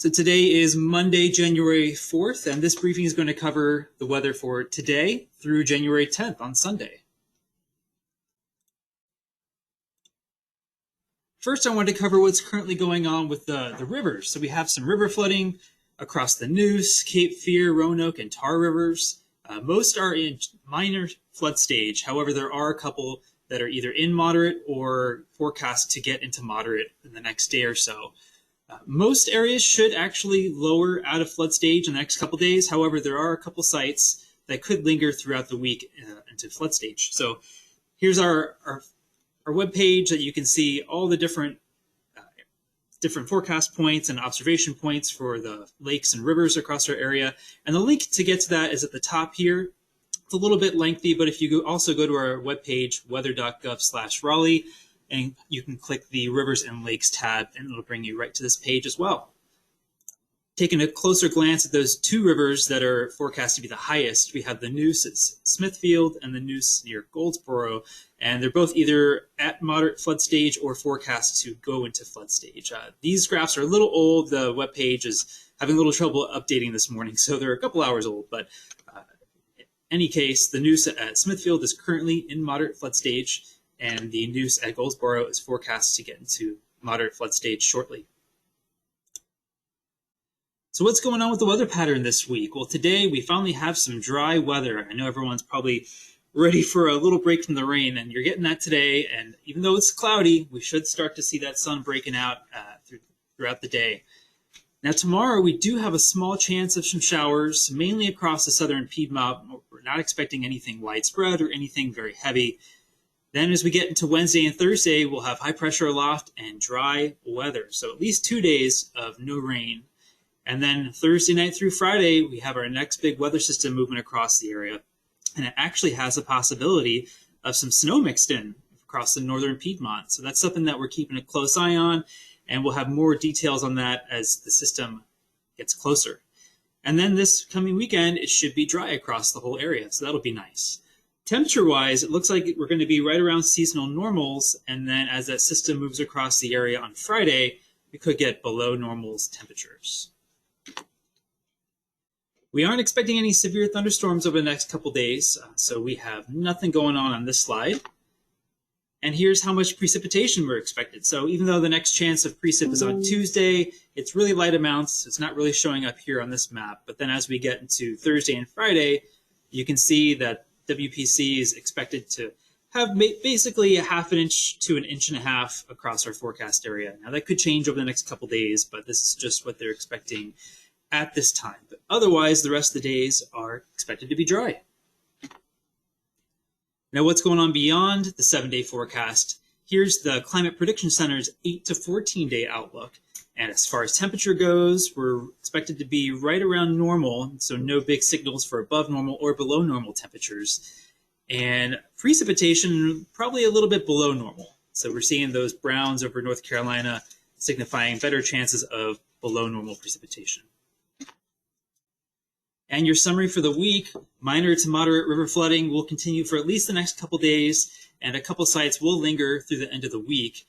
So today is Monday, January 4th, and this briefing is going to cover the weather for today through January 10th on Sunday. First, I want to cover what's currently going on with the rivers. So we have some river flooding across the Neuse, Cape Fear, Roanoke, and Tar rivers. Most are in minor flood stage. However, there are a couple that are either in moderate or forecast to get into moderate in the next day or so. Most areas should actually lower out of flood stage in the next couple days. However, there are a couple sites that could linger throughout the week into flood stage. So here's our webpage that you can see all the different forecast points and observation points for the lakes and rivers across our area. And the link to get to that is at the top here. It's a little bit lengthy, but if you also go to our webpage, weather.gov/Raleigh, and you can click the Rivers and Lakes tab, and it'll bring you right to this page as well. Taking a closer glance at those two rivers that are forecast to be the highest, we have the Neuse at Smithfield and the Neuse near Goldsboro, and they're both either at moderate flood stage or forecast to go into flood stage. These graphs are a little old. The webpage is having a little trouble updating this morning, so they're a couple hours old, but in any case, the Neuse at Smithfield is currently in moderate flood stage, and the Neuse at Goldsboro is forecast to get into moderate flood stage shortly. So what's going on with the weather pattern this week? Well, today we finally have some dry weather. I know everyone's probably ready for a little break from the rain, and you're getting that today. And even though it's cloudy, we should start to see that sun breaking out throughout the day. Now tomorrow we do have a small chance of some showers, mainly across the southern Piedmont. We're not expecting anything widespread or anything very heavy. Then as we get into Wednesday and Thursday, we'll have high pressure aloft and dry weather. So at least 2 days of no rain. And then Thursday night through Friday, we have our next big weather system moving across the area. And it actually has a possibility of some snow mixed in across the northern Piedmont. So that's something that we're keeping a close eye on. And we'll have more details on that as the system gets closer. And then this coming weekend, it should be dry across the whole area. So that'll be nice. Temperature-wise, it looks like we're going to be right around seasonal normals, and then as that system moves across the area on Friday, we could get below normals temperatures. We aren't expecting any severe thunderstorms over the next couple days, so we have nothing going on this slide. And here's how much precipitation we're expected. So even though the next chance of precip is on Tuesday, it's really light amounts. It's not really showing up here on this map. But then as we get into Thursday and Friday, you can see that WPC is expected to have basically a ½ inch to an inch and a half across our forecast area. Now that could change over the next couple days, but this is just what they're expecting at this time. But otherwise, the rest of the days are expected to be dry. Now what's going on beyond the 7-day forecast? Here's the Climate Prediction Center's 8 to 14 day outlook. And as far as temperature goes, we're expected to be right around normal, so no big signals for above normal or below normal temperatures. And precipitation, probably a little bit below normal. So we're seeing those browns over North Carolina signifying better chances of below normal precipitation. And your summary for the week, minor to moderate river flooding will continue for at least the next couple days, and a couple sites will linger through the end of the week.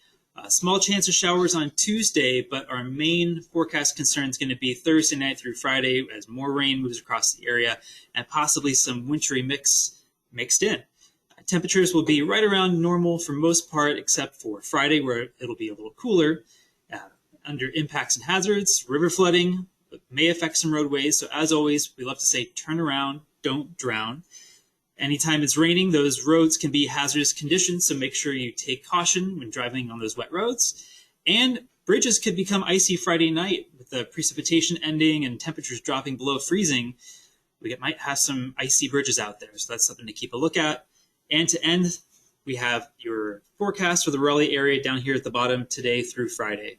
Small chance of showers on Tuesday, but our main forecast concern is going to be Thursday night through Friday as more rain moves across the area and possibly some wintry mixed in. Temperatures will be right around normal for most part, except for Friday where it'll be a little cooler. Under impacts and hazards, river flooding may affect some roadways. So as always, we love to say turn around, don't drown. Anytime it's raining, those roads can be hazardous conditions, so make sure you take caution when driving on those wet roads. And bridges could become icy Friday night with the precipitation ending and temperatures dropping below freezing. We might have some icy bridges out there, so that's something to keep a look at. And to end, we have your forecast for the Raleigh area down here at the bottom today through Friday.